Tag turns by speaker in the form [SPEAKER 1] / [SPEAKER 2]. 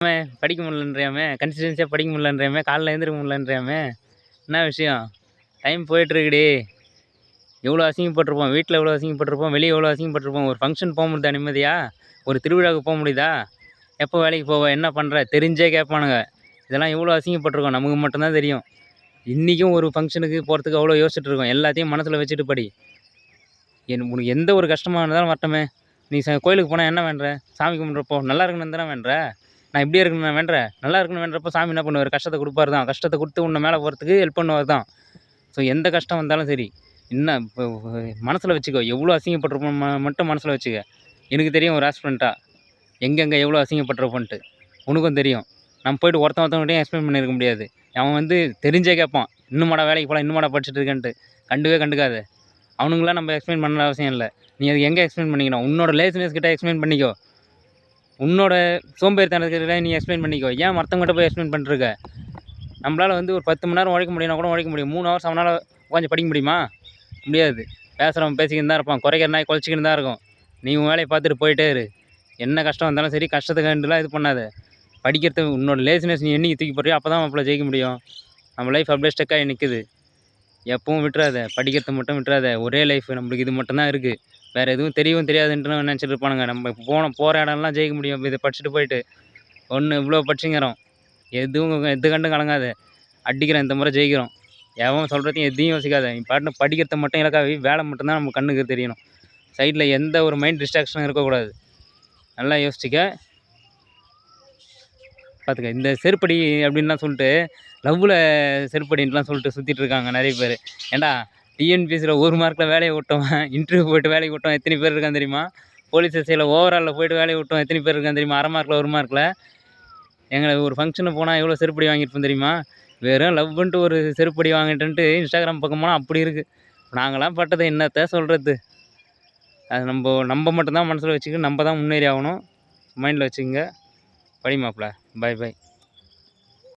[SPEAKER 1] படிக்க முடியலன்றியாமே, கன்சிஸ்டன்சியாக படிக்க முடியலன்றியாமே, காலைல எழுந்திரிக்க முடியலன்றியாமே, என்ன விஷயம்? டைம் போயிட்டுருக்குடி. எவ்வளோ அசிங்கப்பட்டுருப்போம், வீட்டில் எவ்வளோ அசிங்கப்பட்டுருப்போம், வெளியே எவ்வளோ அசிங்கப்பட்டுருப்போம். ஒரு ஃபங்க்ஷன் போக முடியுதா நிம்மதியா? ஒரு திருவிழாவுக்கு போக முடியுதா? எப்போ வேலைக்கு போவ? என்ன பண்ணுற? தெரிஞ்சே கேட்பானுங்க. இதெல்லாம் எவ்வளோ அசிங்கப்பட்டுருக்கோம், நமக்கு மட்டும் தான் தெரியும். இன்றைக்கும் ஒரு ஃபங்க்ஷனுக்கு போகிறதுக்கு அவ்வளோ யோசிச்சுட்டு இருக்கோம். எல்லாத்தையும் மனசில் வச்சுட்டு படி. உனக்கு எந்த ஒரு கஷ்டமாக இருந்தாலும் வரட்டுமே. நீ கோயிலுக்கு போனால் என்ன வேண்டுற? சாமி கும்பிட்றப்போ நல்லா இருக்கணும்னு தானே வேண்டுற? நான் இப்படியே இருக்கணும்னு நான் வேண்டுறேன். நல்லா இருக்கணும்னு வேண்டுறப்போ சாமி என்ன பண்ணுவார்? கஷ்டத்தை கொடுப்பாரு தான். கஷ்டத்தை கொடுத்து உன்னை மேலே போகிறதுக்கு ஹெல்ப் பண்ணுவார் தான். ஸோ எந்த கஷ்டம் வந்தாலும் சரி, என்ன இப்போ மனசில் வச்சுக்கோ. எவ்வளோ அசிங்கப்பட்டிருப்போம் மட்டும் மனசில் வச்சுக்க. எனக்கு தெரியும் ஒரு ஆஸ்பிரண்ட்டாக எங்கெங்கே எவ்வளோ அசிங்கப்பட்டிருப்போன்ட்டு. உனக்கும் தெரியும். நம்ம போய்ட்டு ஒருத்தவங்ககிட்டையும் எக்ஸ்பிளைன் பண்ணியிருக்க முடியாது. அவன் வந்து தெரிஞ்சே கேட்பான். இன்னுமாடா வேலைக்கு போகலாம், இன்னுமாடா படிச்சுட்டு இருக்கேன்ட்டு. கண்டுக்காத. அவனுங்களாம் நம்ம எக்ஸ்பிளைன் பண்ண அவசியம் இல்லை. நீ அதுக்கு எங்கே எக்ஸ்பிளைன் பண்ணிக்கணும்? உன்னோட லேசினஸ் கிட்ட எக்ஸ்பிளைன் பண்ணிக்கோ. உன்னோட சோம்பேறித்தனத்துக்கிட்ட நீ எக்ஸ்பிளைன் பண்ணிக்கோ. ஏன் மற்றவங்ககிட்ட போய் எக்ஸ்பிளைன் பண்ணிருக்க? நம்மளால் வந்து ஒரு 10 மணி நேரம் உழைக்க முடியும்னா கூட உழைக்க முடியும். 3 ஹவர்ஸ் அவனால் உட்காந்து படிக்க முடியுமா? முடியாது. பேசுகிறவன் பேசிக்கின்னு தான் இருப்பான். குறைக்கிற நாய் குலைச்சிக்கின்னு தான் இருக்கும். நீ உன் வேலையை பார்த்துட்டு போயிட்டே இரு. என்ன கஷ்டம் வந்தாலும் சரி, கஷ்டத்தை கண்டுலாம் இது பண்ணாத. படிக்கிறது உன்னோட லேசினஸ் நீ என்னைக்கு தூக்கி போடுறியோ அப்போ தான் மாப்பிள்ள ஜெயிக்க முடியும். நம்ம லைஃப் அப்படியே ஸ்டக் ஆகி நிற்குது. எப்பவும் விட்டுறாத. படிக்கிறத மட்டும் விட்டுறாத. ஒரே லைஃப் நம்மளுக்கு இது மட்டும் தான் இருக்குது. வேறு எதுவும் தெரியவும் தெரியாதுன்ட்டு நினச்சிட்டு இருப்பானுங்க. நம்ம போகிற இடம்லாம் ஜெயிக்க முடியும். இதை படிச்சுட்டு போயிட்டு இவ்வளோ படிச்சுங்கிறோம். எது கண்டும் கலங்காத. அடிக்கிறோம், இந்த முறை ஜெயிக்கிறோம். எவன் சொல்கிறதையும் எதையும் யோசிக்காத. நீ பாட்டு படிக்கிறத மட்டும் இலக்காக வேலை மட்டும்தான் நம்ம கண்ணுக்கு தெரியணும். சைடில் எந்த ஒரு மைண்ட் டிஸ்ட்ராக்ஷனும் இருக்கக்கூடாது. நல்லா யோசிச்சுக்க. பார்த்துக்க. இந்த செருப்படி அப்படின்லாம் சொல்லிட்டு லவ்வில் செருப்படின்லாம் சொல்லிட்டு சுற்றிட்டு இருக்காங்க நிறைய பேர். ஏன்டா டிஎன்பிஎஸ்சியில் 1 மார்க்கில் வேலையை விட்டவன், இன்டர்வியூ போய்ட்டு வேலைக்கு விட்டவன் எத்தனை பேர் இருக்கான்னு தெரியுமா? போலீஸ் எஸ்ஐயில் ஓவராலில் போய்ட்டு வேலையை விட்டவன் எத்தனை பேர் இருக்கான்னு தெரியுமா? 1/2 மார்க்கில் 1 மார்க்கில். எங்களை ஒரு ஃபங்க்ஷனுக்கு போனால் எவ்வளோ செருப்படி வாங்கியிருப்போம் தெரியுமா? வெறும் லவ்ன்ட்டு ஒரு செருப்படி வாங்கிட்டுன்ட்டு இன்ஸ்டாகிராம் பக்கம் போனால் அப்படி இருக்குது. நாங்களாம் பட்டது என்னத்த சொல்கிறது? அது நம்ம மட்டும்தான் மனசில் வச்சுக்கிட்டு நம்ம தான் முன்னேறி ஆகணும். மைண்டில் வச்சுக்கோங்க. படி மாப்பிள்ள. பாய்.